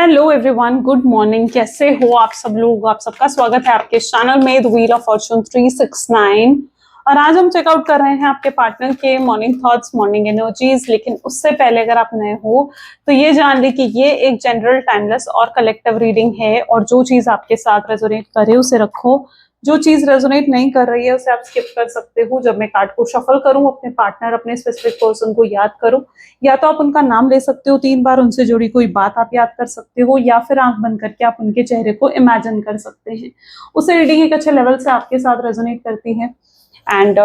Hello everyone, good morning. कैसे हो आप सब लोग? आप सबका स्वागत है आपके चैनल में द व्हील ऑफ फॉर्चून 369। और आज हम चेकआउट कर रहे हैं आपके पार्टनर के मॉर्निंग थॉट्स, मॉर्निंग एनर्जीज। लेकिन उससे पहले अगर आप नए हो तो ये जान ली कि ये एक जनरल, टाइमलेस और कलेक्टिव रीडिंग है, और जो चीज आपके साथ रेजोनेट करे उसे रखो, जो चीज रेजोनेट नहीं कर रही है उसे आप स्किप कर सकते हो। जब मैं कार्ड को शफल करूं, अपने पार्टनर, अपने स्पेसिफिक पर्सन को याद करो, या तो आप उनका नाम ले सकते हो, 3 बार उनसे जुड़ी कोई बात आप याद कर सकते हो, या फिर आंख बंद करके आप उनके चेहरे को इमेजिन कर सकते हैं। उससे रीडिंग एक अच्छे लेवल से आपके साथ रेजोनेट करती है। एंड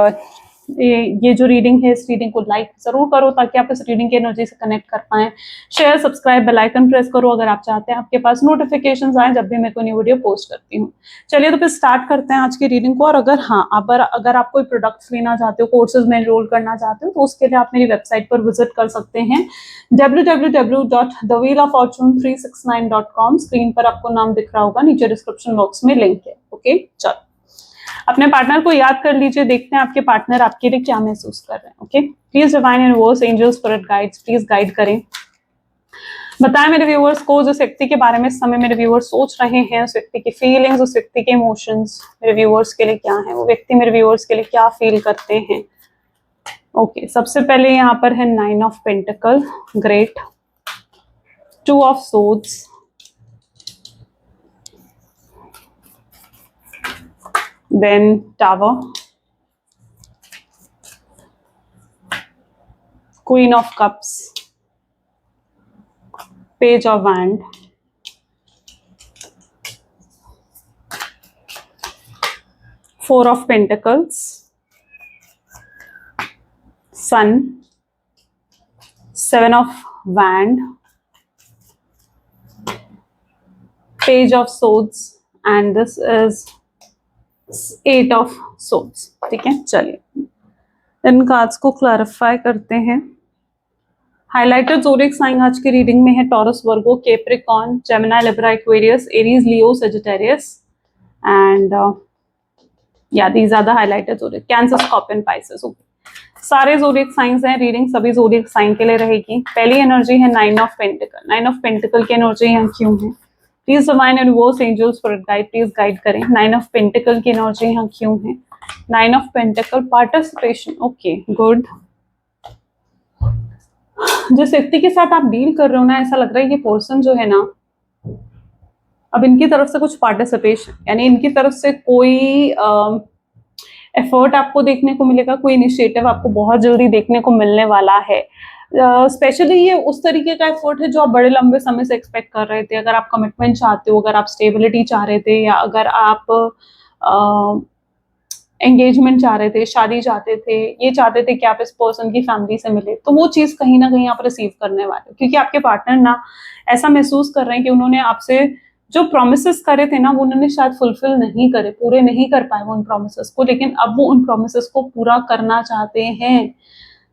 ये जो रीडिंग है, इस रीडिंग को लाइक जरूर करो ताकि आप इस रीडिंग की एनर्जी से कनेक्ट कर पाएं। Share, subscribe, bell icon press करो अगर आप चाहते हैं आपके पास नोटिफिकेशंस आए जब भी मैं कोई न्यू वीडियो पोस्ट करती हूँ। चलिए तो फिर स्टार्ट करते हैं आज की रीडिंग को। और अगर आप कोई प्रोडक्ट्स लेना चाहते हो, कोर्सेज में एनरोल करना चाहते हो, तो उसके लिए आप मेरी वेबसाइट पर विजिट कर सकते हैं www.thewheeloffortune369.com। स्क्रीन पर आपको नाम दिख रहा होगा, नीचे डिस्क्रिप्शन बॉक्स में लिंक है। ओके, चलो अपने पार्टनर को याद कर लीजिए। देखते हैं आपके पार्टनर आपके लिए क्या महसूस कर रहे हैं। Okay, please divine universe, angels, spirit guides, please guide करें। बताएं मेरे व्यूअर्स को जिस व्यक्ति के बारे में इस समय मेरे व्यूअर्स सोच रहे हैं, उस व्यक्ति की फीलिंग्स, उस व्यक्ति के इमोशंस मेरे व्यूअर्स के लिए क्या है, वो व्यक्ति मेरे व्यूअर्स के लिए क्या फील करते हैं। ओके, सबसे पहले यहाँ पर है 9 of pentacle, great, 2 of swords, then Tower, Queen of Cups, Page of Wand, Four of Pentacles, Sun, 7 of Wand, Page of Swords, and this is 8 of Swords। ठीक है, चलिए इन कार्ड्स को क्लैरिफाई करते हैं। हाइलाइटेड ज़ोडिएक साइन आज की reading में है Taurus, Virgo, Capricorn, Gemini, Libra, Aquarius, Aries, Leo, Sagittarius, and या these are the highlighted zodiac, Cancer, Scorpion, Pisces. सारे ज़ोडिएक साइंस हैं, रीडिंग सभी ज़ोडिएक साइन के लिए रहेगी। पहली एनर्जी है 9 ऑफ पेंटिकल। 9 ऑफ पेंटिकल की एनर्जी यहाँ क्यों है? Please divine universe, angels, spirit guide, please guide करें। 9 ऑफ पेंटिकल की एनर्जी यहाँ क्यों है? 9 of pentacle, participation. Okay, good. जिस व्यक्ति के साथ आप डील कर रहे हो ना, ऐसा लग रहा है ये पर्सन जो है ना, अब इनकी तरफ से कुछ पार्टिसिपेशन, यानी इनकी तरफ से कोई एफर्ट आपको देखने को मिलेगा, कोई इनिशिएटिव आपको बहुत जल्दी देखने को मिलने वाला है। स्पेशली ये उस तरीके का एफर्ट है जो आप बड़े लंबे समय से एक्सपेक्ट कर रहे थे। अगर आप कमिटमेंट चाहते हो, अगर आप स्टेबिलिटी चाह रहे थे, या अगर आप एंगेजमेंट चाह रहे थे, शादी चाहते थे, ये चाहते थे कि आप इस पर्सन की फैमिली से मिले, तो वो चीज़ कहीं ना कहीं आप रिसीव करने वाले हो। क्योंकि आपके पार्टनर ना ऐसा महसूस कर रहे हैं कि उन्होंने आपसे जो प्रोमिसेस करे थे ना, वो उन्होंने शायद फुलफिल नहीं करे, पूरे नहीं कर पाए वो उन प्रोमिसेस को, लेकिन अब वो उन प्रोमिसेस को पूरा करना चाहते हैं।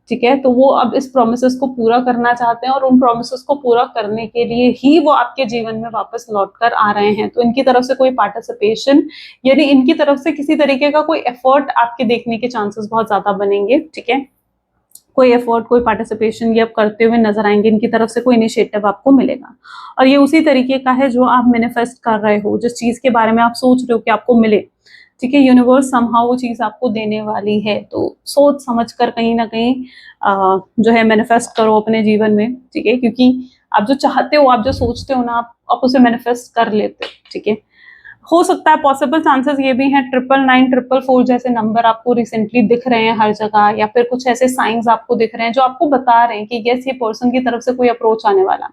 ठीक है, तो वो अब इस प्रोमिसेस को पूरा करना चाहते हैं, और उन प्रोमिसेस को पूरा करने के लिए ही वो आपके जीवन में वापस लौट कर आ रहे हैं। तो इनकी तरफ से कोई पार्टिसिपेशन, यानी इनकी तरफ से किसी तरीके का कोई एफर्ट आपके देखने के चांसेस बहुत ज्यादा बनेंगे। ठीक है, कोई एफर्ट, कोई पार्टिसिपेशन ये आप करते हुए नजर आएंगे, इनकी तरफ से कोई इनिशिएटिव आपको मिलेगा। और ये उसी तरीके का है जो आप मैनिफेस्ट कर रहे हो, जिस चीज के बारे में आप सोच रहे हो कि आपको मिले। ठीक है, यूनिवर्स समहाउ वो चीज आपको देने वाली है। तो सोच समझ कर कहीं ना कहीं जो है मैनिफेस्ट करो अपने जीवन में। ठीक है, क्योंकि आप जो चाहते हो, आप जो सोचते हो ना, आप उसे मैनिफेस्ट कर लेते हो। ठीक है, हो सकता है पॉसिबल चांसेस ये भी हैं 999, 444 जैसे नंबर आपको रिसेंटली दिख रहे हैं हर जगह, या फिर कुछ ऐसे साइंस आपको दिख रहे हैं जो आपको बता रहे हैं कि यस, ये पर्सन की तरफ से कोई अप्रोच आने वाला,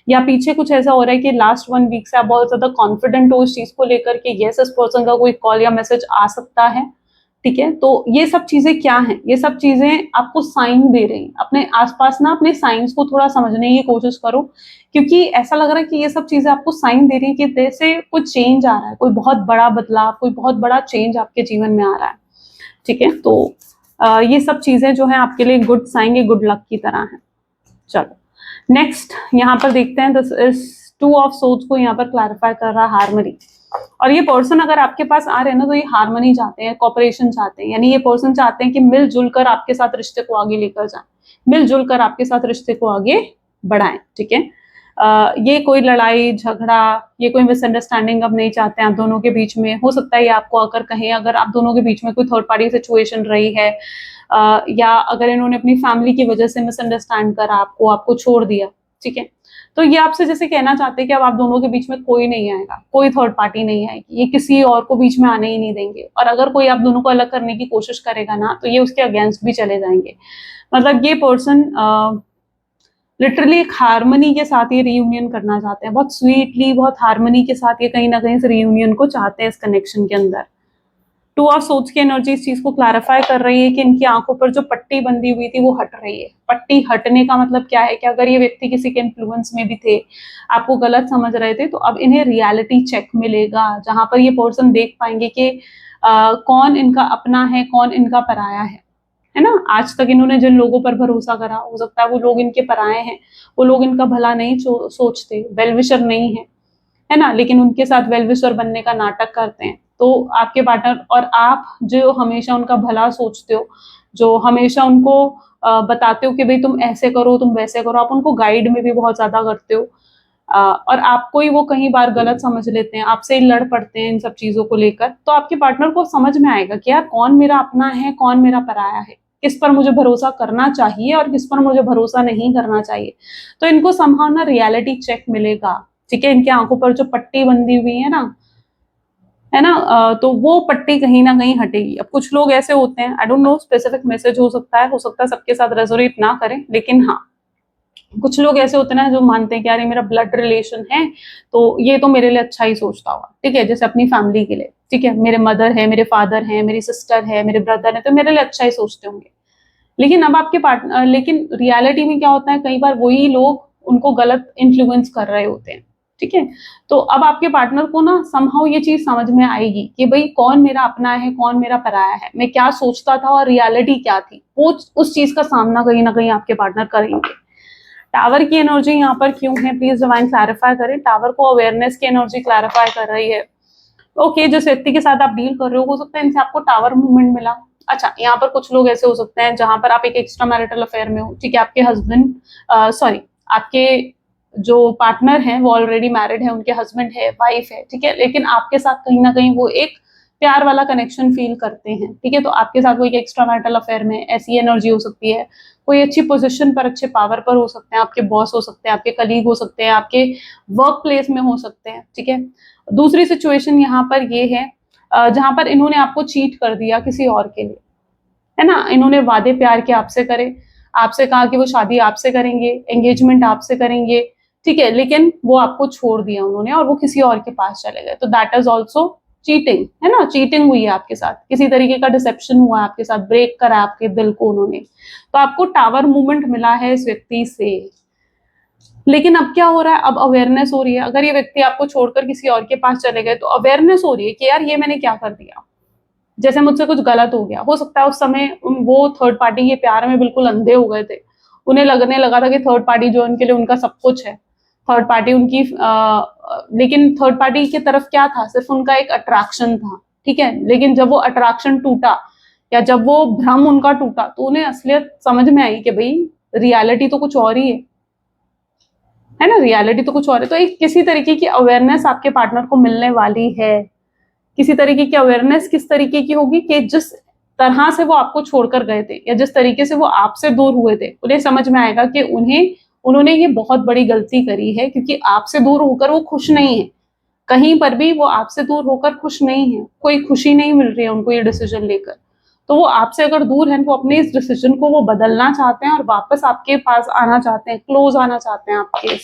या पीछे कुछ ऐसा हो रहा है कि लास्ट 1 वीक से आप बहुत ज्यादा कॉन्फिडेंट हो इस चीज को लेकर कि यस, इस पर्सन का कोई कॉल या मैसेज आ सकता है। ठीक है, तो ये सब चीजें क्या हैं? ये सब चीजें आपको साइन दे रही हैं। अपने आसपास ना अपने साइंस को थोड़ा समझने की कोशिश करो, क्योंकि ऐसा लग रहा है कि ये सब चीजें आपको साइन दे रही है कि जैसे कुछ चेंज आ रहा है, कोई बहुत बड़ा बदलाव, कोई बहुत बड़ा चेंज आपके जीवन में आ रहा है। ठीक है, तो ये सब चीजें जो है आपके लिए गुड साइन, ये गुड लक की तरह है। चलो नेक्स्ट यहाँ पर देखते हैं, दिस इज 2 ऑफ सोर्ड्स को यहाँ पर क्लैरिफाई कर रहा है हार्मनी। और ये पर्सन अगर आपके पास आ रहे हैं ना, तो ये हार्मनी चाहते हैं, कॉपरेशन चाहते हैं, यानी ये पर्सन चाहते हैं कि मिलजुल कर आपके साथ रिश्ते को आगे लेकर जाएं, मिलजुल कर आपके साथ रिश्ते को आगे बढ़ाएं। ठीक है, ये कोई लड़ाई झगड़ा, ये कोई मिसअंडरस्टैंडिंग अब नहीं चाहते हैं आप दोनों के बीच में। हो सकता है ये आपको अगर कहें, अगर आप दोनों के बीच में कोई थर्ड पार्टी सिचुएशन रही है, या अगर इन्होंने अपनी फैमिली की वजह से मिसअंडरस्टैंड करा आपको छोड़ दिया, ठीक है, तो ये आपसे जैसे कहना चाहते हैं कि अब आप दोनों के बीच में कोई नहीं आएगा, कोई थर्ड पार्टी नहीं आएगी, ये किसी और को बीच में आने ही नहीं देंगे, और अगर कोई आप दोनों को अलग करने की कोशिश करेगा ना, तो ये उसके अगेंस्ट भी चले जाएंगे। मतलब ये पर्सन लिटरली एक हार्मनी के साथ ये रीयूनियन करना चाहते हैं, बहुत स्वीटली, बहुत हार्मनी के साथ ये कहीं ना कहीं से रीयूनियन को चाहते हैं इस कनेक्शन के अंदर। टू ऑफ सोर्ड्स की एनर्जी इस चीज को क्लैरिफाई कर रही है कि इनकी आंखों पर जो पट्टी बंधी हुई थी वो हट रही है। पट्टी हटने का मतलब क्या है कि अगर ये व्यक्ति किसी के इन्फ्लुएंस में भी थे, आपको गलत समझ रहे थे, तो अब इन्हें रियलिटी चेक मिलेगा, जहां पर ये पर्सन देख पाएंगे कि कौन इनका अपना है, कौन इनका पराया है ना। आज तक इन्होंने जिन लोगों पर भरोसा करा, हो सकता है वो लोग इनके पराये हैं, वो लोग इनका भला नहीं सोचते, वेलविशर नहीं है ना, लेकिन उनके साथ वेलविशर बनने का नाटक करते हैं। तो आपके पार्टनर और आप जो हमेशा उनका भला सोचते हो, जो हमेशा उनको बताते हो कि भाई तुम ऐसे करो, तुम वैसे करो, आप उनको गाइड में भी बहुत ज्यादा करते हो, और आपको ही वो कई बार गलत समझ लेते हैं, आपसे ही लड़ पड़ते हैं इन सब चीजों को लेकर। तो आपके पार्टनर को समझ में आएगा कि यार कौन मेरा अपना है, कौन मेरा पराया है, किस पर मुझे भरोसा करना चाहिए और किस पर मुझे भरोसा नहीं करना चाहिए। तो इनको समहाउ ना रियलिटी चेक मिलेगा, ठीक है। इनकी आंखों पर जो पट्टी बंधी हुई है ना, तो वो पट्टी कहीं ना कहीं हटेगी। अब कुछ लोग ऐसे होते हैं, I don't know, specific message हो सकता है सबके साथ रेजोनेट ना करें, लेकिन हाँ, कुछ लोग ऐसे होते हैं ना जो मानते हैं कि यार ये मेरा ब्लड रिलेशन है, तो ये तो मेरे लिए अच्छा ही सोचता होगा, ठीक है, जैसे अपनी फैमिली के लिए, ठीक है, मेरे मदर है, मेरे फादर है, मेरी सिस्टर है, मेरे ब्रदर है, तो मेरे लिए अच्छा ही सोचते होंगे। लेकिन अब आपके पार्टनर, लेकिन रियलिटी में क्या होता है, कई बार वही लोग उनको गलत इन्फ्लुएंस कर रहे होते हैं, ठीक है। तो अब आपके पार्टनर को ना समहाउ ये चीज समझ में आएगी कि भाई कौन मेरा अपना है, कौन मेरा पराया है, मैं क्या सोचता था और रियलिटी क्या थी, वो उस चीज का सामना कहीं ना कहीं आपके पार्टनर करेंगे। टावर की एनर्जी यहाँ पर क्यों है, प्लीज डिवाइन क्लैरिफाई करें। टावर को अवेयरनेस की एनर्जी क्लैरिफाई कर रही है। ओके, जिस व्यक्ति के साथ आप डील कर रहे हो सकता है इनसे आपको टावर मूवमेंट मिला। अच्छा, यहाँ पर कुछ लोग ऐसे हो सकते हैं जहां पर आप एक एक्स्ट्रा मैरिटल अफेयर में हो, ठीक है, आपके हस्बैंड, सॉरी, आपके जो पार्टनर हैं वो ऑलरेडी मैरिड है, उनके हस्बैंड है, वाइफ है, ठीक है, लेकिन आपके साथ कहीं ना कहीं वो एक प्यार वाला कनेक्शन फील करते हैं, ठीक है। तो आपके साथ कोई एक्स्ट्रा मैरिटल अफेयर में ऐसी एनर्जी हो सकती है। कोई अच्छी पोजीशन पर, अच्छे पावर पर हो सकते हैं, आपके बॉस हो सकते हैं, आपके कलीग हो सकते हैं, आपके वर्क प्लेस में हो सकते हैं, ठीक है। दूसरी सिचुएशन यहाँ पर ये है जहां पर इन्होंने आपको चीट कर दिया किसी और के लिए, है ना। इन्होंने वादे प्यार के आपसे करे, आपसे कहा कि वो शादी आपसे करेंगे, एंगेजमेंट आपसे करेंगे, ठीक है, लेकिन वो आपको छोड़ दिया उन्होंने और वो किसी और के पास चले गए। तो दैट इज ऑल्सो चीटिंग, है ना। चीटिंग हुई है आपके साथ, किसी तरीके का डिसेप्शन हुआ आपके साथ, ब्रेक करा आपके दिल को उन्होंने। तो आपको टावर मूवमेंट मिला है इस व्यक्ति से। लेकिन अब क्या हो रहा है, अब अवेयरनेस हो रही है। अगर ये व्यक्ति आपको छोड़कर किसी और के पास चले गए तो अवेयरनेस हो रही है कि यार ये मैंने क्या कर दिया, जैसे मुझसे कुछ गलत हो गया। हो सकता है उस समय वो थर्ड पार्टी के प्यार में बिल्कुल अंधे हो गए थे, उन्हें लगने लगा था कि थर्ड पार्टी जो उनके लिए उनका सब कुछ है, थर्ड पार्टी उनकी, लेकिन थर्ड पार्टी की तरफ क्या था, सिर्फ उनका एक अट्रैक्शन था, ठीक है। लेकिन जब वो अट्रैक्शन टूटा या जब वो भ्रम उनका टूटा, तो उन्हें असलियत समझ में आई कि भाई रियलिटी तो कुछ और ही है ना, रियलिटी तो कुछ और है। तो एक किसी तरीके की अवेयरनेस आपके पार्टनर को मिलने वाली है। किसी तरीके की अवेयरनेस किस तरीके की होगी कि जिस तरह से वो आपको छोड़कर गए थे या जिस तरीके से वो आपसे दूर हुए थे, उन्हें समझ में आएगा कि उन्होंने ये बहुत बड़ी गलती करी है, क्योंकि आपसे दूर होकर वो खुश नहीं है, कहीं पर भी वो आपसे दूर होकर खुश नहीं है, कोई खुशी नहीं मिल रही है उनको ये डिसीजन लेकर। तो वो आपसे अगर दूर है, वो अपने इस डिसीजन को वो बदलना चाहते हैं और वापस आपके पास आना चाहते हैं, क्लोज आना चाहते हैं आपके,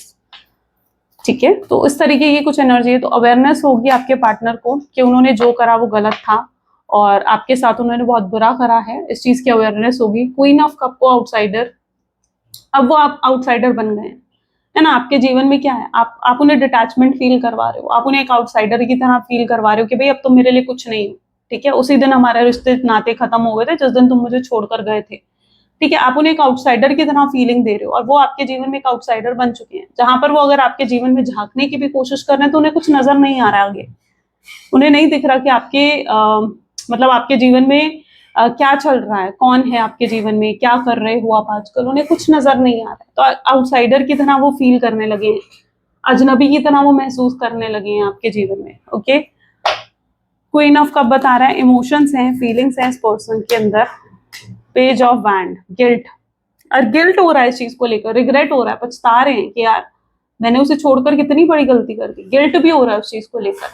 ठीक है। तो इस तरीके की कुछ एनर्जी है। तो अवेयरनेस होगी आपके पार्टनर को कि उन्होंने जो करा वो गलत था और आपके साथ उन्होंने बहुत बुरा करा है, इस चीज की अवेयरनेस होगी। क्वीन ऑफ कप को आउटसाइडर, अब वो आप आउटसाइडर बन गए हैं, है ना। आपके जीवन में क्या है, आप उन्हें डिटैचमेंट फील करवा रहे हो, आप उन्हें एक आउटसाइडर की तरह फील करवा रहे हो कि भाई अब तुम मेरे लिए कुछ नहीं हो, ठीक है। उसी दिन हमारे रिश्ते नाते खत्म हो गए थे जिस दिन तुम मुझे छोड़कर गए थे, ठीक है। आप उन्हें एक आउटसाइडर की तरह फीलिंग दे रहे हो और वो आपके जीवन में एक आउटसाइडर बन चुके हैं। जहां पर वो अगर आपके जीवन में झांकने की भी कोशिश कर रहे हैं तो उन्हें कुछ नजर नहीं आ रहा आगे, उन्हें नहीं दिख रहा कि आपके मतलब आपके जीवन में क्या चल रहा है, कौन है आपके जीवन में, क्या कर रहे हो आप आजकल, उन्हें कुछ नजर नहीं आ रहा है, तो आउटसाइडर की तरह वो फील करने लगे हैं, अजनबी की तरह वो महसूस करने लगे हैं आपके जीवन में। ओके, क्वीन ऑफ कप बता रहा है इमोशंस हैं, फीलिंग्स हैं इस पर्सन के अंदर। पेज ऑफ वैंड, गिल्ट, और गिल्ट हो रहा है इस चीज को लेकर, रिग्रेट हो रहा है, पछता रहे हैं कि यार मैंने उसे छोड़कर कितनी बड़ी गलती कर दी, गिल्ट भी हो रहा है उस चीज को लेकर।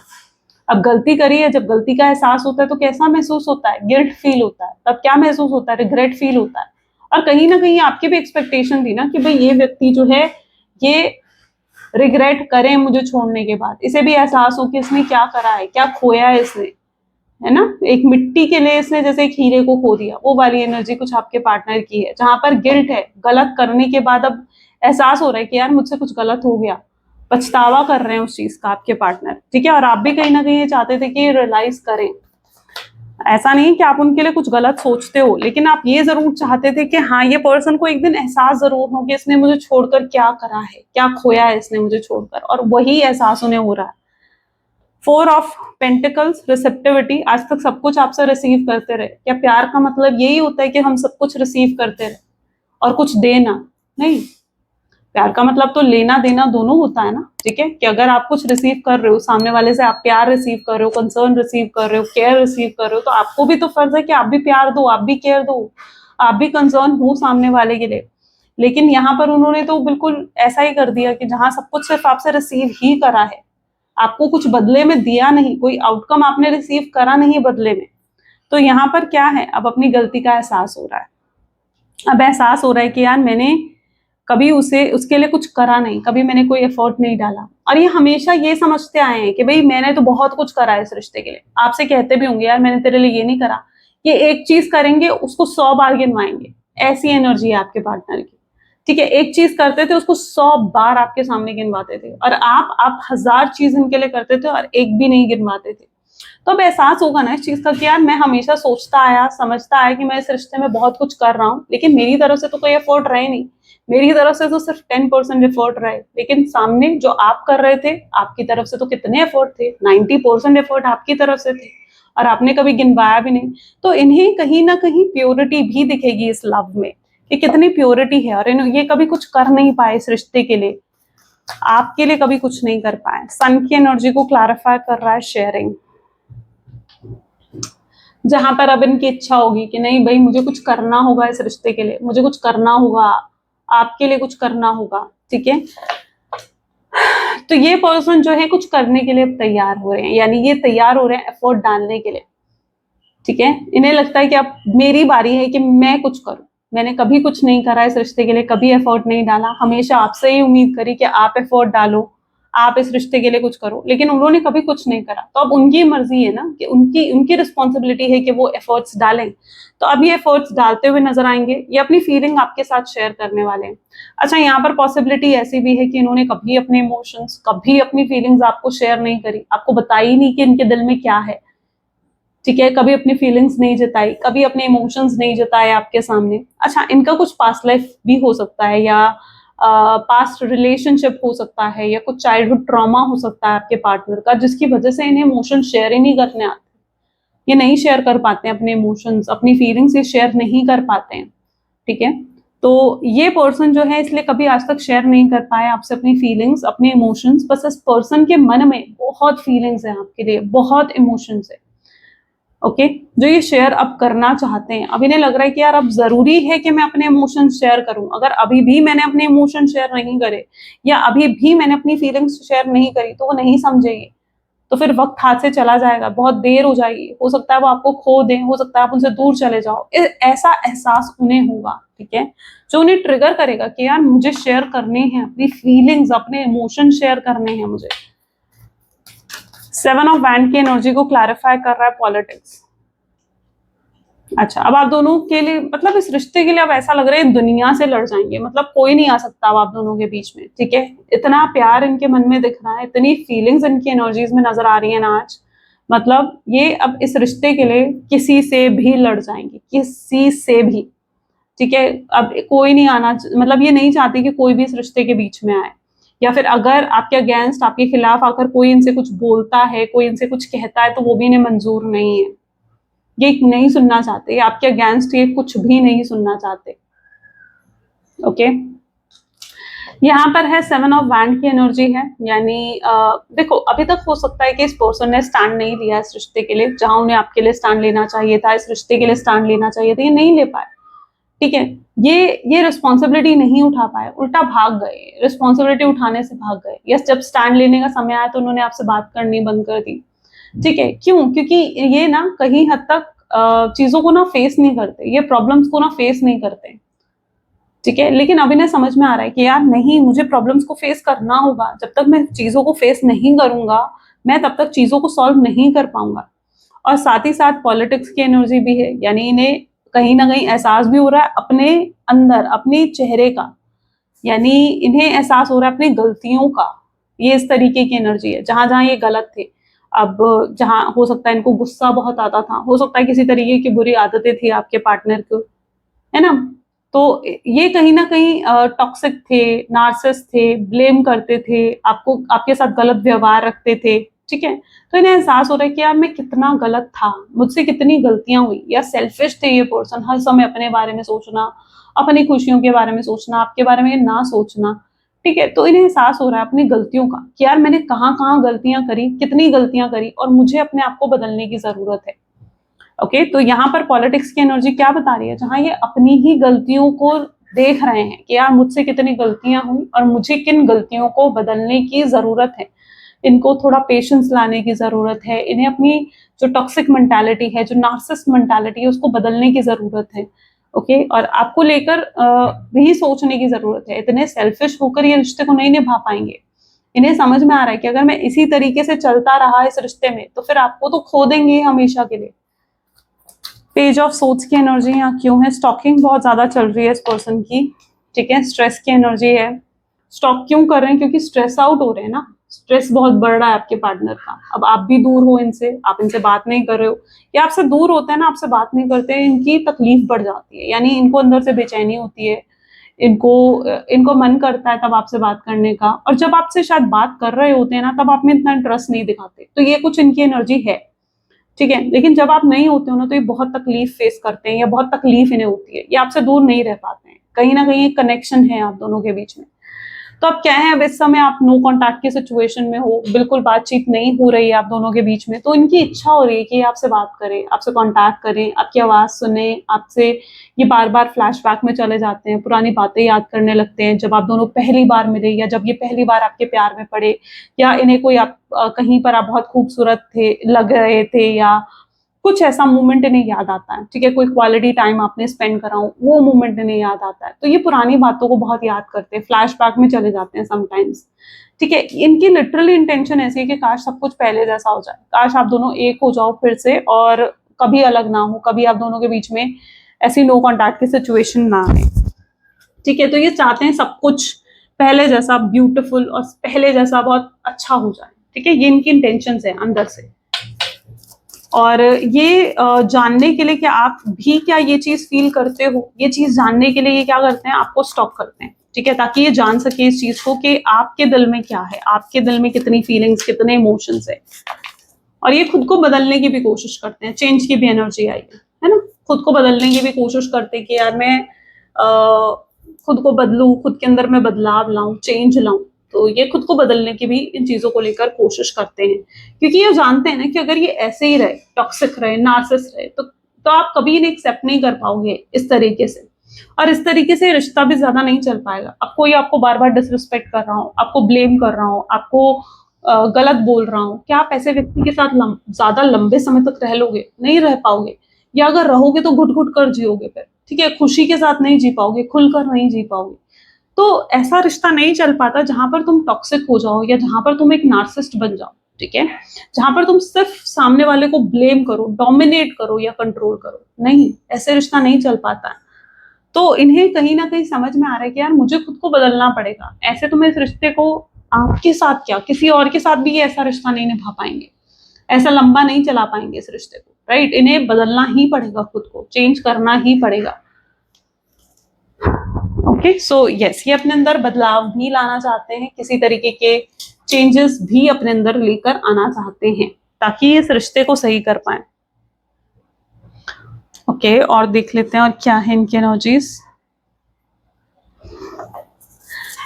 अब गलती करी है, जब गलती का एहसास होता है तो कैसा महसूस होता है, गिल्ट फील होता है, तब क्या महसूस होता है, रिग्रेट फील होता है। और कहीं ना कहीं आपकी भी एक्सपेक्टेशन थी ना कि भाई ये व्यक्ति जो है ये रिग्रेट करे मुझे छोड़ने के बाद, इसे भी एहसास हो कि इसने क्या करा है, क्या खोया है इसने, है ना। एक मिट्टी के लिए इसने जैसे एक हीरे को खो दिया, वो वाली एनर्जी कुछ आपके पार्टनर की है, जहां पर गिल्ट है, गलत करने के बाद अब एहसास हो रहा है कि यार मुझसे कुछ गलत हो गया, पछतावा कर रहे हैं उस चीज का आपके पार्टनर, ठीक है। और आप भी कहीं ना कहीं ये चाहते थे कि रियलाइज करें, ऐसा नहीं कि आप उनके लिए कुछ गलत सोचते हो, लेकिन आप ये जरूर चाहते थे कि हाँ ये पर्सन को एक दिन एहसास जरूर हो कि इसने मुझे छोड़कर क्या करा है, क्या खोया है इसने मुझे छोड़कर, और वही एहसास उन्हें हो रहा है। 4 ऑफ पेंटिकल्स, रिसेप्टिविटी, आज तक सब कुछ आपसे रिसीव करते रहे। क्या प्यार का मतलब यही होता है कि हम सब कुछ रिसीव करते रहे और कुछ देना? नहीं, प्यार का मतलब तो लेना देना दोनों होता है ना, ठीक है। कि अगर आप कुछ रिसीव कर रहे हो सामने वाले से, आप प्यार रिसीव कर रहे हो, कंसर्न रिसीव कर रहे हो, केयर रिसीव कर रहे हो, तो आपको भी तो फर्ज है कि आप भी प्यार दो, आप भी केयर दो, आप भी कंसर्न हो सामने वाले के लिए। लेकिन यहाँ पर उन्होंने तो बिल्कुल ऐसा ही कर दिया कि जहां सब कुछ सिर्फ आपसे रिसीव ही करा है, आपको कुछ बदले में दिया नहीं, कोई आउटकम आपने रिसीव करा नहीं बदले में। तो यहाँ पर क्या है, अब अपनी गलती का एहसास हो रहा है, अब एहसास हो रहा है कि यार मैंने कभी उसे उसके लिए कुछ करा नहीं, कभी मैंने कोई एफर्ट नहीं डाला। और ये हमेशा ये समझते आए हैं कि भाई मैंने तो बहुत कुछ करा है इस रिश्ते के लिए, आपसे कहते भी होंगे यार मैंने तेरे लिए ये नहीं करा, ये एक चीज करेंगे उसको 100 बार गिनवाएंगे, ऐसी एनर्जी है आपके पार्टनर की, ठीक है। एक चीज करते थे उसको 100 बार आपके सामने गिनवाते थे, और आप 1000 चीज इनके लिए करते थे और एक भी नहीं गिनवाते थे। तो अब एहसास होगा ना इस चीज का कि यार मैं हमेशा सोचता आया, समझता आया कि मैं इस रिश्ते में बहुत कुछ कर रहा हूँ, लेकिन मेरी तरफ से तो कोई एफर्ट रहे नहीं, मेरी तरफ से तो सिर्फ 10% एफर्ट रहे, लेकिन सामने जो आप कर रहे थे आपकी तरफ से तो कितने एफर्ट थे, 90% एफर्ट आपकी तरफ से थे, और आपने कभी गिनवाया भी नहीं। तो इन्हें कहीं ना कहीं प्योरिटी भी दिखेगी इस लव में, कि कितनी प्योरिटी है, और ये कभी कुछ कर नहीं पाए इस रिश्ते के लिए, आपके लिए कभी कुछ नहीं कर पाए। सन की एनर्जी को क्लैरिफाई कर रहा है शेयरिंग, जहां पर अब इनकी इच्छा होगी कि नहीं भाई मुझे कुछ करना होगा इस रिश्ते के लिए, मुझे कुछ करना होगा, आपके लिए कुछ करना होगा, ठीक है। तो ये पर्सन जो है कुछ करने के लिए तैयार हो रहे हैं, यानी ये तैयार हो रहे हैं एफर्ट डालने के लिए, ठीक है। इन्हें लगता है कि अब मेरी बारी है कि मैं कुछ करूं, मैंने कभी कुछ नहीं करा इस रिश्ते के लिए, कभी एफर्ट नहीं डाला, हमेशा आपसे ही उम्मीद करी कि आप एफर्ट डालो, आप इस रिश्ते के लिए कुछ करो, लेकिन उन्होंने कभी कुछ नहीं करा। तो अब उनकी मर्जी है ना, कि उनकी उनकी रिस्पॉन्सिबिलिटी है कि वो एफर्ट्स डालें। तो अब ये एफर्ट्स डालते हुए नजर आएंगे, ये अपनी फीलिंग आपके साथ शेयर करने वाले हैं। अच्छा, यहाँ पर पॉसिबिलिटी ऐसी भी है कि इन्होंने कभी अपने इमोशंस, कभी अपनी फीलिंग्स आपको शेयर नहीं करी, आपको बताई नहीं कि इनके दिल में क्या है, ठीक है। कभी अपनी फीलिंग्स नहीं जताई, कभी अपने इमोशंस नहीं जताए आपके सामने। अच्छा, इनका कुछ पास्ट लाइफ भी हो सकता है, या पास्ट रिलेशनशिप हो सकता है, या कुछ चाइल्डहुड ट्रॉमा हो सकता है आपके पार्टनर का, जिसकी वजह से इन्हें इमोशन शेयर ही नहीं करने आते, ये नहीं शेयर कर पाते हैं अपने इमोशंस, अपनी फीलिंग्स ये शेयर नहीं कर पाते हैं, ठीक है। तो ये पर्सन जो है इसलिए कभी आज तक शेयर नहीं कर पाए आपसे अपनी फीलिंग्स, अपने इमोशंस। बस इस पर्सन के मन में बहुत फीलिंग्स है आपके लिए, बहुत इमोशंस है, ओके, जो ये शेयर अब करना चाहते हैं। अब इन्हें लग रहा है कि यार अब जरूरी है कि मैं अपने इमोशंस शेयर करूं, अगर अभी भी मैंने अपने इमोशन शेयर नहीं करे, या अभी भी मैंने अपनी फीलिंग्स शेयर नहीं करी, तो वो नहीं समझेगी, तो फिर वक्त हाथ से चला जाएगा, बहुत देर हो जाएगी, हो सकता है वो आपको खो दें, हो सकता है आप उनसे दूर चले जाओ, ऐसा एहसास उन्हें होगा, ठीक है, जो उन्हें ट्रिगर करेगा कि यार मुझे शेयर करने हैं अपनी फीलिंग्स, अपने इमोशन शेयर करने हैं मुझे। 7 ऑफ वैंड की एनर्जी को क्लैरिफाई कर रहा है पॉलिटिक्स। अच्छा, अब आप दोनों के लिए, मतलब इस रिश्ते के लिए अब ऐसा लग रहा है दुनिया से लड़ जाएंगे, मतलब कोई नहीं आ सकता अब आप दोनों के बीच में, ठीक है। इतना प्यार इनके मन में दिख रहा है, इतनी फीलिंग्स इनकी एनर्जीज में नजर आ रही है ना आज, मतलब ये अब इस रिश्ते के लिए किसी से भी लड़ जाएंगे, किसी से भी, ठीक है। अब कोई नहीं आना, मतलब ये नहीं चाहती कि कोई भी इस रिश्ते के बीच में आए, या फिर अगर आपके अगेंस्ट, आपके खिलाफ आकर कोई इनसे कुछ बोलता है, कोई इनसे कुछ कहता है, तो वो भी इन्हें मंजूर नहीं है, ये नहीं सुनना चाहते, ये आपके अगेंस्ट ये कुछ भी नहीं सुनना चाहते। ओके, यहाँ पर है 7 ऑफ वैंड की एनर्जी है, यानी देखो अभी तक हो सकता है कि इस पर्सन ने स्टैंड नहीं लिया इस रिश्ते के लिए, जहां उन्हें आपके लिए स्टैंड लेना चाहिए था, इस रिश्ते के लिए स्टैंड लेना चाहिए था, ये नहीं ले पाए। ठीक है, ये रिस्पॉन्सिबिलिटी नहीं उठा पाए, उल्टा भाग गए, रिस्पॉन्सिबिलिटी उठाने से भाग गए। यस, जब स्टैंड लेने का समय आया तो उन्होंने आपसे बात करनी बंद कर दी। ठीक है, क्यों? क्योंकि ये ना कहीं हद तक चीजों को ना फेस नहीं करते, ये प्रॉब्लम्स को ना फेस नहीं करते। ठीक है, लेकिन अब इन्हें समझ में आ रहा है कि यार नहीं, मुझे प्रॉब्लम्स को फेस करना होगा, जब तक मैं चीजों को फेस नहीं करूंगा मैं तब तक चीजों को सॉल्व नहीं कर पाऊंगा। और साथ ही साथ पॉलिटिक्स की एनर्जी भी है, यानी इन्हें कहीं ना कहीं एहसास भी हो रहा है अपने अंदर, अपने चेहरे का, यानी इन्हें एहसास हो रहा है अपनी गलतियों का। ये इस तरीके की एनर्जी है, जहां जहां ये गलत थे। अब जहां हो सकता है इनको गुस्सा बहुत आता था, हो सकता है किसी तरीके की बुरी आदतें थी आपके पार्टनर को, है ना, तो ये कहीं ना कहीं टॉक्सिक थे, नार्सिसिस्ट थे, ब्लेम करते थे आपको, आपके साथ गलत व्यवहार रखते थे। ठीक है, तो इन्हें एहसास हो रहा है कि यार मैं कितना गलत था, मुझसे कितनी गलतियां हुई, या सेल्फिश थे ये पर्सन, हर समय अपने बारे में सोचना, अपनी खुशियों के बारे में सोचना, आपके बारे में ना सोचना। ठीक है, तो इन्हें एहसास हो रहा है अपनी गलतियों का कि यार मैंने कहाँ कहाँ गलतियां करी, कितनी गलतियां करी, और मुझे अपने आप को बदलने की जरूरत है। ओके, तो यहाँ पर पॉलिटिक्स की एनर्जी क्या बता रही है, जहां ये अपनी ही गलतियों को देख रहे हैं कि यार मुझसे कितनी गलतियां हुई और मुझे किन गलतियों को बदलने की जरूरत है, इनको थोड़ा पेशेंस लाने की जरूरत है, इन्हें अपनी जो टॉक्सिक मेंटालिटी है, जो नार्सिसिस्ट मेंटालिटी है, उसको बदलने की जरूरत है। ओके, और आपको लेकर भी सोचने की जरूरत है, इतने सेल्फिश होकर ये रिश्ते को नहीं निभा पाएंगे। इन्हें समझ में आ रहा है कि अगर मैं इसी तरीके से चलता रहा इस रिश्ते में तो फिर आपको तो खो देंगे हमेशा के लिए। पेज ऑफ सोर्ड्स की एनर्जी यहाँ क्यों है? स्टॉकिंग बहुत ज्यादा चल रही है इस पर्सन की। ठीक है, स्ट्रेस की एनर्जी है। स्टॉक क्यों कर रहे हैं? क्योंकि स्ट्रेस आउट हो रहे हैं ना, स्ट्रेस बहुत बढ़ रहा है आपके पार्टनर का। अब आप भी दूर हो इनसे, आप इनसे बात नहीं कर रहे हो, या आपसे दूर होते हैं ना, आपसे बात नहीं करते हैं, इनकी तकलीफ बढ़ जाती है, यानी इनको अंदर से बेचैनी होती है, इनको इनको मन करता है तब आपसे बात करने का, और जब आपसे शायद बात कर रहे होते हैं ना तब आप में इतना इंटरेस्ट नहीं दिखाते। तो ये कुछ इनकी एनर्जी है। ठीक है, लेकिन जब आप नहीं होते हो ना तो ये बहुत तकलीफ फेस करते हैं, या बहुत तकलीफ इन्हें होती है, ये आपसे दूर नहीं रह पाते हैं, कहीं ना कहीं एक कनेक्शन है आप दोनों के बीच में। तो अब क्या है, अब इस समय आप नो कॉन्टैक्ट की सिचुएशन में हो, बिल्कुल बातचीत नहीं हो रही है आप दोनों के बीच में, तो इनकी इच्छा हो रही है कि आपसे बात करें, आपसे कॉन्टैक्ट करें, आपकी आवाज सुने, आपसे। ये बार बार फ्लैशबैक में चले जाते हैं, पुरानी बातें याद करने लगते हैं, जब आप दोनों पहली बार मिले, या जब ये पहली बार आपके प्यार में पड़े, या इन्हें कोई आप कहीं पर आप बहुत खूबसूरत थे, लग रहे थे, या कुछ ऐसा मोमेंट इन्हें याद आता है। ठीक है, कोई क्वालिटी टाइम आपने स्पेंड करा हो, वो मोमेंट इन्हें याद आता है, तो ये पुरानी बातों को बहुत याद करते हैं, फ्लैशबैक में चले जाते हैं समटाइम्स। ठीक है, इनकी लिटरली इंटेंशन ऐसी है कि काश सब कुछ पहले जैसा हो जाए, काश आप दोनों एक हो जाओ फिर से, और कभी अलग ना हो, कभी आप दोनों के बीच में ऐसी नो कॉन्टैक्ट की सिचुएशन ना आए। ठीक है, तो ये चाहते हैं सब कुछ पहले जैसा ब्यूटीफुल और पहले जैसा बहुत अच्छा हो जाए। ठीक है, ये इनकी इंटेंशन है अंदर से। और ये जानने के लिए कि आप भी क्या ये चीज फील करते हो, ये चीज जानने के लिए ये क्या करते हैं, आपको स्टॉक करते हैं। ठीक है, ताकि ये जान सके इस चीज को कि आपके दिल में क्या है, आपके दिल में कितनी फीलिंग्स, कितने इमोशंस है। और ये खुद को बदलने की भी कोशिश करते हैं, चेंज की भी एनर्जी आई है ना, खुद को बदलने की भी कोशिश करते हैं कि यार मैं खुद को बदलूं, खुद के अंदर मैं बदलाव लाऊं, चेंज लाऊं। तो ये खुद को बदलने की भी इन चीजों को लेकर कोशिश करते हैं, क्योंकि ये जानते हैं ना कि अगर ये ऐसे ही रहे, टॉक्सिक रहे, नार्सिसिस्ट रहे, तो आप कभी इन्हें एक्सेप्ट नहीं कर पाओगे इस तरीके से, और इस तरीके से रिश्ता भी ज्यादा नहीं चल पाएगा। अब कोई आपको बार बार डिसरिस्पेक्ट कर रहा हो, आपको ब्लेम कर रहा हो, आपको गलत बोल रहा हो, क्या आप ऐसे व्यक्ति के साथ ज्यादा लंबे समय तक रह लोगे? नहीं रह पाओगे, या अगर रहोगे तो घुट घुट कर जियोगे फिर। ठीक है, खुशी के साथ नहीं जी पाओगे, खुलकर नहीं जी पाओगे। तो ऐसा रिश्ता नहीं चल पाता जहां पर तुम टॉक्सिक हो जाओ, या जहां पर तुम एक नार्सिसिस्ट बन जाओ। ठीक है, जहां पर तुम सिर्फ सामने वाले को ब्लेम करो, डोमिनेट करो, या कंट्रोल करो। नहीं, ऐसे रिश्ता नहीं चल पाता है। तो इन्हें कहीं ना कहीं समझ में आ रहा है कि यार मुझे खुद को बदलना पड़ेगा, ऐसे तो मैं इस रिश्ते को, आपके साथ क्या किसी और के साथ भी ये ऐसा रिश्ता नहीं निभा पाएंगे, ऐसा लंबा नहीं चला पाएंगे इस रिश्ते को। राइट, इन्हें बदलना ही पड़ेगा, खुद को चेंज करना ही पड़ेगा। ओके, सो यस, ये अपने अंदर बदलाव भी लाना चाहते हैं, किसी तरीके के चेंजेस भी अपने अंदर लेकर आना चाहते हैं, ताकि इस रिश्ते को सही कर पाए। ओके और देख लेते हैं और क्या है इनके energies.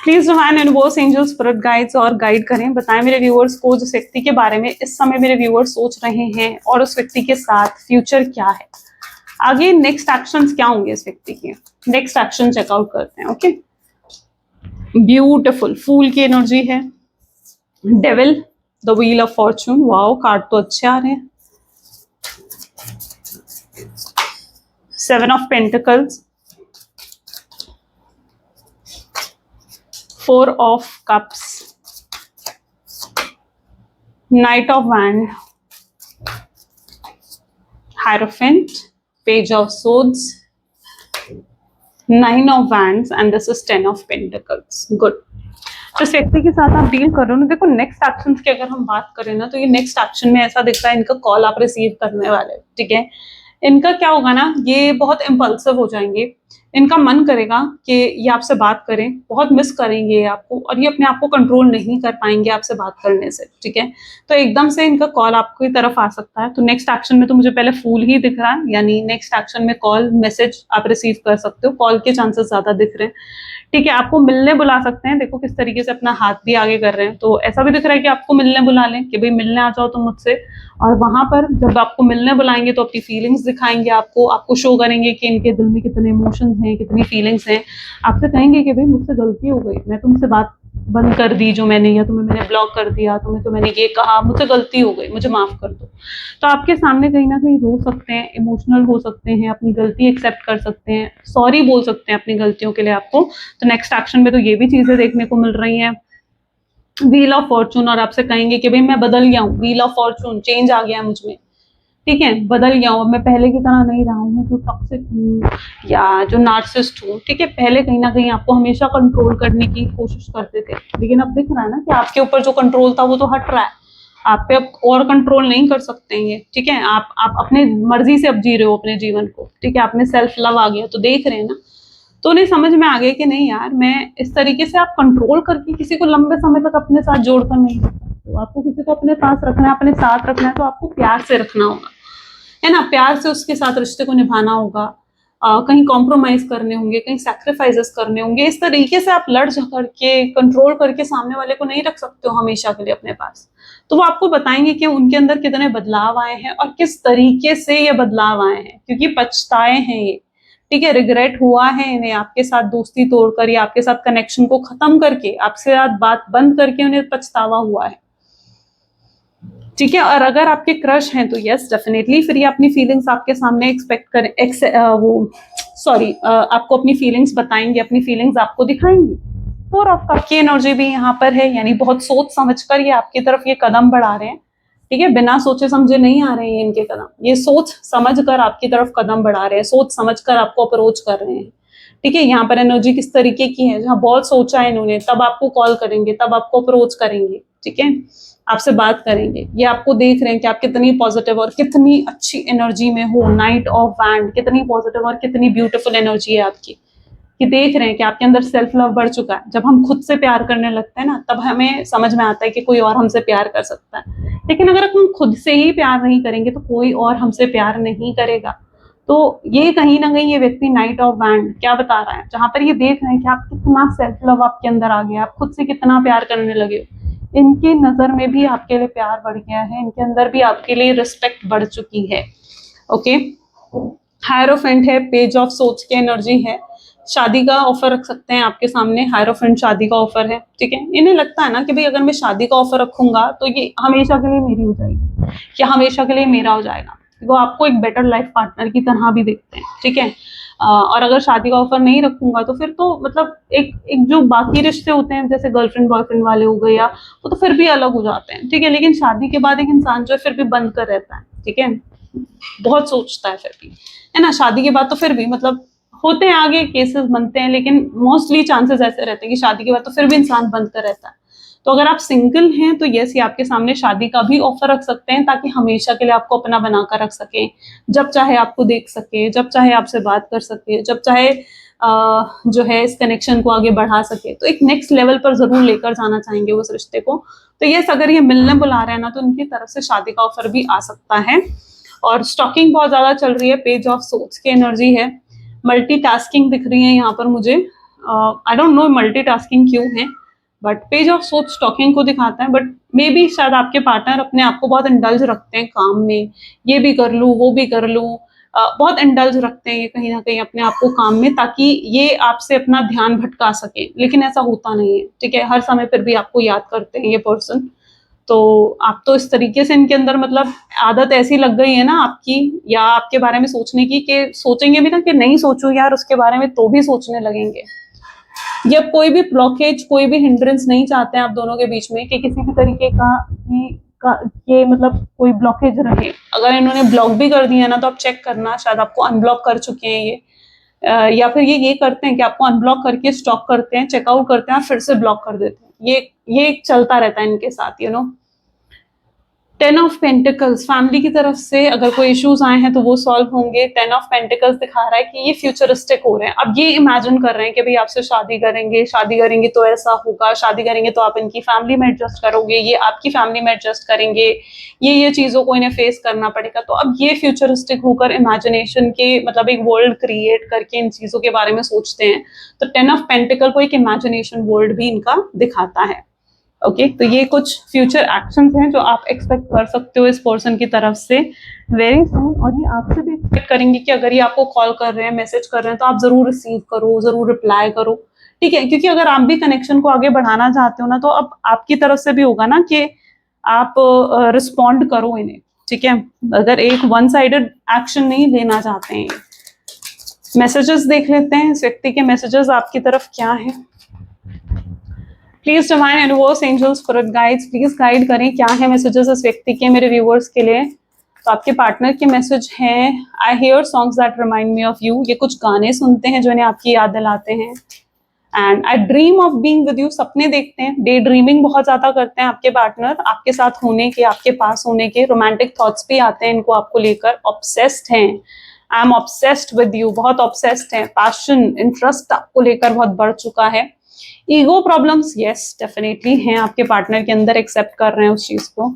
Please divine universe angel spirit guides और गाइड करें, बताएं मेरे व्यूअर्स को जिस व्यक्ति के बारे में इस समय मेरे व्यूअर्स सोच रहे हैं और उस व्यक्ति के साथ फ्यूचर क्या है, आगे नेक्स्ट एक्शंस क्या होंगे इस व्यक्ति के। नेक्स्ट एक्शन चेकआउट करते हैं। ओके ब्यूटिफुल फूल की एनर्जी है, devil, the wheel of Fortune, wow card तो अच्छे आ रहे हैं, 7 of pentacles, 4 of cups, knight of wand, hierophant, page of swords, 9 of wands and this is 10 of pentacles. Good. तो इस व्यक्ति के साथ आप डील कर रहे हो ना, देखो नेक्स्ट एक्शन की अगर हम बात करें ना तो ये नेक्स्ट एक्शन में ऐसा दिख रहा है इनका कॉल आप रिसीव करने वाले, ठीक है। इनका क्या होगा ना, ये बहुत इम्पल्सिव हो जाएंगे, इनका मन करेगा कि ये आपसे बात करें, बहुत मिस करेंगे ये आपको और ये अपने आप को कंट्रोल नहीं कर पाएंगे आपसे बात करने से, ठीक है। तो एकदम से इनका कॉल आपकी तरफ आ सकता है। तो नेक्स्ट एक्शन में तो मुझे पहले फूल ही दिख रहा है, यानी नेक्स्ट एक्शन में कॉल मैसेज आप रिसीव कर सकते हो, कॉल के चांसेस ज्यादा दिख रहे हैं, ठीक है। आपको मिलने बुला सकते हैं, देखो किस तरीके से अपना हाथ भी आगे कर रहे हैं, तो ऐसा भी दिख रहा है कि आपको मिलने बुला लें कि भाई मिलने आ जाओ तुम मुझसे, और वहां पर जब आपको मिलने बुलाएंगे तो अपनी फीलिंग्स दिखाएंगे, आपको शो करेंगे कि इनके दिल में कितने इमोशंस हैं, कितनी फीलिंग्स हैं। आपसे कहेंगे कि भाई मुझसे गलती हो गई, मैं तुमसे बात बंद कर दी जो मैंने, या तुम्हें मैंने ब्लॉक कर दिया, तुम्हें तो मैंने ये कहा, मुझसे गलती हो गई, मुझे माफ कर दो। तो आपके सामने कहीं ना कहीं रो सकते हैं, इमोशनल हो सकते हैं, अपनी गलती एक्सेप्ट कर सकते हैं, सॉरी बोल सकते हैं अपनी गलतियों के लिए आपको। तो नेक्स्ट एक्शन में तो ये भी चीजें देखने को मिल रही हैं। व्हील ऑफ फॉर्चून, और आपसे कहेंगे कि भाई मैं बदल गया हूँ, व्हील ऑफ फॉर्चून, चेंज आ गया है मुझ में, ठीक है, बदल गया हूँ, मैं पहले की तरह नहीं रहा हूँ जो टॉक्सिक हूँ या जो नार्सिसिस्ट हूँ, ठीक है। पहले कहीं ना कहीं आपको हमेशा कंट्रोल करने की कोशिश करते थे, लेकिन अब दिख रहा है ना कि आपके ऊपर जो कंट्रोल था वो तो हट रहा है, आप पे अब और कंट्रोल नहीं कर सकते हैं ये, ठीक है। आप अपने मर्जी से अब जी रहे हो अपने जीवन को, ठीक है, आप में सेल्फ लव आ गया, तो देख रहे हैं ना, तो उन्हें समझ में आ गया कि नहीं यार, मैं इस तरीके से आप कंट्रोल करके किसी को लंबे समय तक अपने साथ जोड़कर नहीं रख सकते। आपको किसी को अपने पास रखना है, अपने साथ रखना है, तो आपको प्यार से रखना होगा, है ना, प्यार से उसके साथ रिश्ते को निभाना होगा, कहीं कॉम्प्रोमाइज करने होंगे, कहीं सैक्रिफाइसेस करने होंगे। इस तरीके से आप लड़ झगड़ के कंट्रोल करके सामने वाले को नहीं रख सकते हो हमेशा के लिए अपने पास। तो वो आपको बताएंगे कि उनके अंदर कितने बदलाव आए हैं और किस तरीके से ये बदलाव आए हैं, क्योंकि पछताए हैं ये, ठीक है, रिग्रेट हुआ है इन्हें आपके साथ दोस्ती तोड़कर या आपके साथ कनेक्शन को खत्म करके, आपसे साथ बात बंद करके उन्हें पछतावा हुआ है, ठीक है। और अगर आपके क्रश हैं तो यस डेफिनेटली फिर ये अपनी फीलिंग्स आपके सामने एक्सपेक्ट करें, आपको अपनी फीलिंग्स बताएंगे, अपनी फीलिंग्स आपको दिखाएंगे। और आपकी एनर्जी भी यहाँ पर है, यानी बहुत सोच समझकर ये आपकी तरफ ये कदम बढ़ा रहे हैं, ठीक है, बिना सोचे समझे नहीं आ रहे हैं इनके कदम, ये सोच समझ कर आपकी तरफ कदम बढ़ा रहे हैं, सोच समझ कर आपको अप्रोच कर रहे हैं, ठीक है। यहाँ पर एनर्जी किस तरीके की है, जहाँ बहुत सोचा है इन्होंने तब आपको कॉल करेंगे, तब आपको अप्रोच करेंगे, ठीक है, आपसे बात करेंगे। ये आपको देख रहे हैं कि आप कितनी पॉजिटिव और कितनी अच्छी एनर्जी में हो, नाइट ऑफ वैंड, कितनी पॉजिटिव और कितनी ब्यूटीफुल एनर्जी है आपकी, कि देख रहे हैं कि आपके अंदर सेल्फ लव बढ़ चुका है। जब हम खुद से प्यार करने लगते हैं ना, तब हमें समझ में आता है कि कोई और हमसे प्यार कर सकता है, लेकिन अगर हम खुद से ही प्यार नहीं करेंगे तो कोई और हमसे प्यार नहीं करेगा। तो ये कहीं ना कहीं ये व्यक्ति नाइट ऑफ वैंड क्या बता रहा है, जहां पर ये देख रहे हैं कि आप कितना सेल्फ लव आपके अंदर आ गया, आप खुद से कितना प्यार करने लगे हो, इनकी नजर में भी आपके लिए प्यार बढ़ गया है, इनके अंदर भी आपके लिए रिस्पेक्ट बढ़ चुकी है। ओके, हायरोफेंट है, पेज ऑफ सोच की एनर्जी है, शादी का ऑफर रख सकते हैं आपके सामने, हायरोफेंट शादी का ऑफर है, ठीक है। इन्हें लगता है ना कि भाई अगर मैं शादी का ऑफर रखूंगा तो ये हमेशा के लिए मेरी हो जाएगी या हमेशा के लिए मेरा हो जाएगा, वो आपको एक बेटर लाइफ पार्टनर की तरह भी देखते हैं, ठीक है। और अगर शादी का ऑफर नहीं रखूंगा तो फिर तो मतलब एक जो बाकी रिश्ते होते हैं जैसे गर्लफ्रेंड बॉयफ्रेंड वाले हो गए या वो तो फिर भी अलग हो जाते हैं, ठीक है। लेकिन शादी के बाद एक इंसान जो है फिर भी बंद कर रहता है, ठीक है, बहुत सोचता है फिर भी, है ना। शादी के बाद तो फिर भी मतलब होते हैं आगे केसेस बनते हैं, लेकिन मोस्टली चांसेस ऐसे रहते हैं कि शादी के बाद तो फिर भी इंसान बंद कर रहता है। तो अगर आप सिंगल हैं तो यस, ये आपके सामने शादी का भी ऑफर रख सकते हैं ताकि हमेशा के लिए आपको अपना बनाकर रख सके, जब चाहे आपको देख सके, जब चाहे आपसे बात कर सके, जब चाहे जो है इस कनेक्शन को आगे बढ़ा सके, तो एक नेक्स्ट लेवल पर जरूर लेकर जाना चाहेंगे उस रिश्ते को। तो यस, अगर ये मिलने बुला रहे हैं ना तो उनकी तरफ से शादी का ऑफर भी आ सकता है। और स्टॉकिंग बहुत ज्यादा चल रही है, पेज ऑफ सोर्ड्स की एनर्जी है, मल्टीटास्किंग दिख रही है यहाँ पर मुझे, आई डोंट नो मल्टीटास्किंग क्यों है, but page of swords stalking को दिखाता है, बट मे बी शायद आपके पार्टनर अपने आप को बहुत इंडल्ज रखते हैं काम में, ये भी कर लूँ वो भी कर लूँ, बहुत इंडल्ज रखते हैं ये कहीं ना कहीं अपने आप को काम में, ताकि ये आपसे अपना ध्यान भटका सके, लेकिन ऐसा होता नहीं है, ठीक है, हर समय फिर भी आपको याद करते हैं ये पर्सन। तो आप तो इस तरीके से इनके अंदर मतलब आदत ऐसी लग गई है ना आपकी, या आपके बारे में सोचने की, कि सोचेंगे भी ना कि नहीं सोचूं यार उसके बारे में, तो भी सोचने लगेंगे। ये अब कोई भी ब्लॉकेज, कोई भी हिंड्रेंस नहीं चाहते हैं आप दोनों के बीच में, कि किसी भी तरीके का ये मतलब कोई ब्लॉकेज रहे। अगर इन्होंने ब्लॉक भी कर दिया ना, तो आप चेक करना, शायद आपको अनब्लॉक कर चुके हैं ये, या फिर ये करते हैं कि आपको अनब्लॉक करके स्टॉक करते हैं, चेकआउट करते हैं, फिर से ब्लॉक कर देते हैं। ये चलता रहता है इनके साथ, you know. 10 of pentacles, family की तरफ से अगर कोई इश्यूज आए हैं तो वो सॉल्व होंगे। 10 ऑफ पेंटिकल्स दिखा रहा है कि ये फ्यूचरिस्टिक हो रहे हैं, अब ये इमेजिन कर रहे हैं कि भाई आपसे शादी करेंगे तो ऐसा होगा, शादी करेंगे तो आप इनकी फैमिली में एडजस्ट करोगे, ये आपकी फैमिली में एडजस्ट करेंगे, ये चीजों को इन्हें फेस करना पड़ेगा। तो अब ये फ्यूचरिस्टिक होकर इमेजिनेशन के मतलब एक वर्ल्ड क्रिएट करके इन चीजों के बारे में सोचते हैं। तो 10 ऑफ पेंटिकल को एक इमेजिनेशन वर्ल्ड भी इनका दिखाता है। ओके तो ये कुछ फ्यूचर एक्शंस हैं जो आप एक्सपेक्ट कर सकते हो इस पर्सन की तरफ से वेरी सून। और ये आपसे भी एक्सपेक्ट करेंगे कि अगर ये आपको कॉल कर रहे हैं, मैसेज कर रहे हैं, तो आप जरूर रिसीव करो, जरूर रिप्लाई करो, ठीक है, क्योंकि अगर आप भी कनेक्शन को आगे बढ़ाना चाहते हो ना, तो अब आपकी तरफ से भी होगा ना कि आप रिस्पॉन्ड करो इन्हें, ठीक है, अगर एक वन साइडेड एक्शन नहीं लेना चाहते हैं। मैसेजेस देख लेते हैं, इस व्यक्ति के मैसेजेस आपकी तरफ क्या है। Please divine universe angels spirit guides, please guide करें क्या है मैसेजेस इस व्यक्ति के मेरे व्यूअर्स के लिए। तो आपके पार्टनर के मैसेज हैं, I hear songs that remind me of you, ये कुछ गाने सुनते हैं जो इन्हें आपकी याद दिलाते हैं। And I dream of being with you, सपने देखते हैं, डे ड्रीमिंग बहुत ज्यादा करते हैं आपके पार्टनर, आपके साथ होने के, आपके पास होने के, रोमांटिक थॉट्स भी आते हैं इनको आपको लेकर, ऑब्सेस्ड हैं, I am obsessed with you, बहुत ऑब्सेस्ड हैं, पैशन इंटरेस्ट आपको लेकर बहुत बढ़ चुका है। ईगो प्रॉब्लम्स यस डेफिनेटली हैं आपके पार्टनर के अंदर, एक्सेप्ट कर रहे हैं उस चीज को।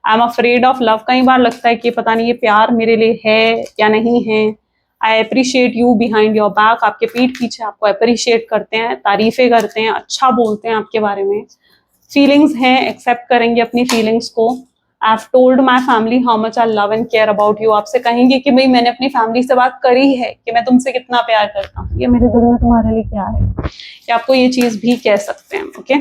I am afraid of love, कई बार लगता है कि पता नहीं ये प्यार मेरे लिए है या नहीं है। I appreciate you behind your back, आपके पीठ पीछे आपको अप्रिशिएट करते हैं, तारीफें करते हैं, अच्छा बोलते हैं आपके बारे में। फीलिंग्स हैं, एक्सेप्ट करेंगे अपनी फीलिंग्स को। I have told my family how much I love and care about you, आपसे कहेंगे कि भाई मैंने अपनी फैमिली से बात करी है कि मैं तुमसे कितना प्यार करता हूँ, ये मेरे दिल में तुम्हारे लिए क्या है, कि आपको ये चीज भी कह सकते हैं। Okay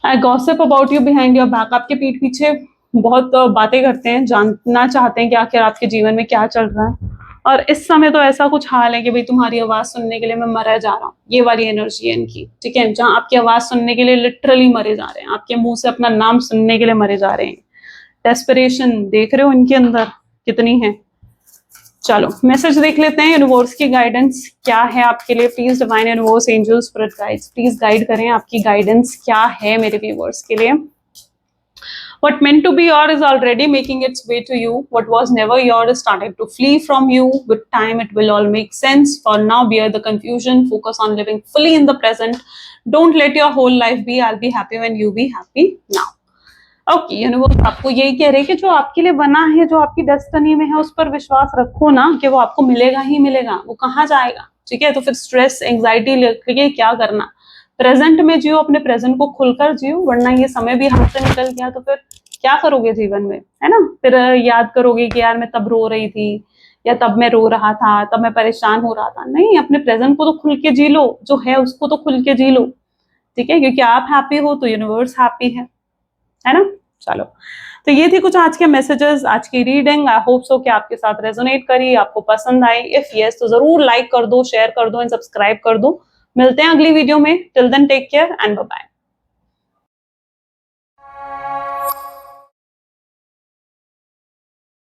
I gossip about you behind your back, आपके पीठ पीछे बहुत बातें करते हैं, जानना चाहते हैं कि आखिर आपके जीवन में क्या चल रहा है। और इस समय तो ऐसा कुछ हाल है कि भाई तुम्हारी आवाज सुनने के लिए मैं मरा जा रहा हूँ, ये वाली एनर्जी है इनकी, ठीक है, जहां आपकी आवाज सुनने के लिए लिटरली मरे जा रहे हैं, आपके मुंह से अपना नाम सुनने के लिए मरे जा रहे हैं। डेस्परेशन देख रहे हो इनके अंदर कितनी है। चलो मैसेज देख लेते हैं, यूनिवर्स की गाइडेंस क्या है आपके लिए। Please divine universe angel spirit guides, please guide करें, आपकी गाइडेंस क्या है मेरे व्यूअर्स के लिए। What meant to be yours is already making its way to you. What was never yours is starting to flee from you. With time, it will all make sense. For now, bear the confusion. Focus on living fully in the present. Don't let your whole life be I'll be happy when you be happy now. Okay universe आपको यही कह रहे हैं कि जो आपके लिए बना है, जो आपकी डेस्टिनी में है, उस पर विश्वास रखो ना कि वो आपको मिलेगा ही मिलेगा, वो कहाँ जाएगा, ठीक है। तो फिर स्ट्रेस एंग्जाइटी लेके क्या करना, प्रेजेंट में जियो, अपने प्रेजेंट को खुलकर जियो, वरना ये समय भी हाथ से निकल गया तो फिर क्या करोगे जीवन में, है ना। फिर याद करोगे कि यार मैं तब रो रही थी, या तब मैं रो रहा था, तब मैं परेशान हो रहा था। नहीं, अपने प्रेजेंट को तो खुल के जी लो, जो है उसको तो खुल के जी लो, ठीक है, क्योंकि आप हैप्पी हो तो यूनिवर्स हैप्पी है ना। चलो तो ये थी कुछ आज के मैसेजेस, आज की रीडिंग। आई होप सो कि आपके साथ रेजोनेट करी, आपको पसंद आई। इफ यस तो जरूर लाइक कर दो, शेयर कर दो एंड सब्सक्राइब कर दो। मिलते हैं अगली वीडियो में, till then take care and bye bye.